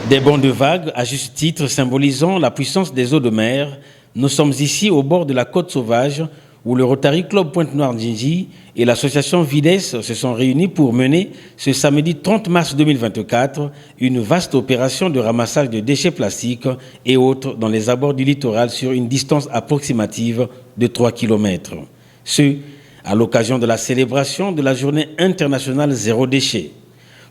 Des bancs de vagues, à juste titre, symbolisant la puissance des eaux de mer, nous sommes ici au bord de la côte sauvage où le Rotary Club Pointe-Noire-Ndjinji et l'association Vides se sont réunis pour mener ce samedi 30 mars 2024 une vaste opération de ramassage de déchets plastiques et autres dans les abords du littoral sur une distance approximative de 3 km. Ce, à l'occasion de la célébration de la journée internationale zéro déchet.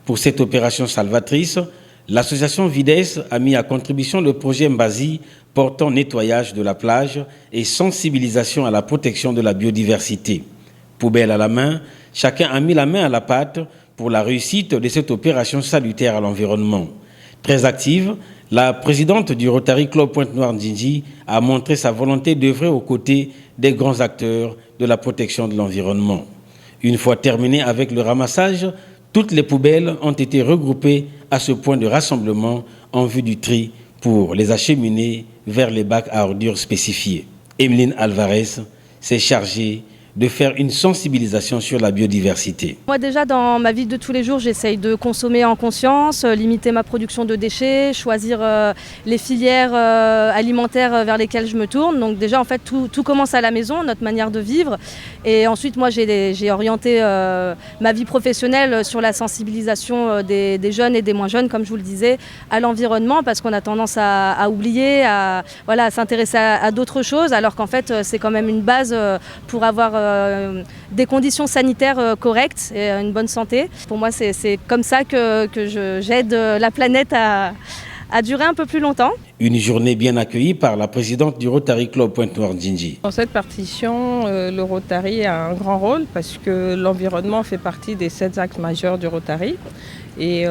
Pour cette opération salvatrice, l'association Vides a mis à contribution le projet Mbazi portant nettoyage de la plage et sensibilisation à la protection de la biodiversité. Poubelle à la main, chacun a mis la main à la pâte pour la réussite de cette opération salutaire à l'environnement. Très active, la présidente du Rotary Club Pointe-Noire-Ndjinji a montré sa volonté d'œuvrer aux côtés des grands acteurs de la protection de l'environnement. Une fois terminé avec le ramassage, toutes les poubelles ont été regroupées à ce point de rassemblement en vue du tri pour les acheminer vers les bacs à ordures spécifiés. Emeline Alvarez s'est chargée de faire une sensibilisation sur la biodiversité. Moi déjà dans ma vie de tous les jours, j'essaye de consommer en conscience, limiter ma production de déchets, choisir les filières alimentaires vers lesquelles je me tourne. Donc déjà en fait tout commence à la maison, notre manière de vivre. Et ensuite moi j'ai orienté ma vie professionnelle sur la sensibilisation des jeunes et des moins jeunes, comme je vous le disais, à l'environnement, parce qu'on a tendance à oublier, à s'intéresser à d'autres choses, alors qu'en fait c'est quand même une base pour avoir des conditions sanitaires correctes et une bonne santé. Pour moi, c'est comme ça que j'aide la planète à durer un peu plus longtemps. Une journée bien accueillie par la présidente du Rotary Club Pointe-Noire-Ndjinji. Dans cette partition, le Rotary a un grand rôle parce que l'environnement fait partie des 7 axes majeurs du Rotary. Et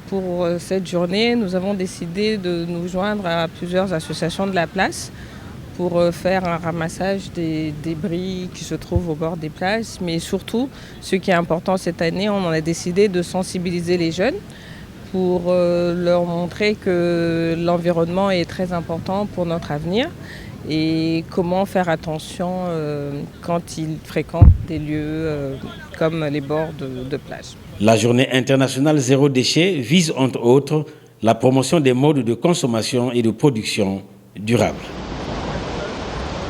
pour cette journée, nous avons décidé de nous joindre à plusieurs associations de la place pour faire un ramassage des débris qui se trouvent au bord des plages. Mais surtout, ce qui est important cette année, on a décidé de sensibiliser les jeunes pour leur montrer que l'environnement est très important pour notre avenir et comment faire attention quand ils fréquentent des lieux comme les bords de plage. La journée internationale zéro déchet vise entre autres la promotion des modes de consommation et de production durables.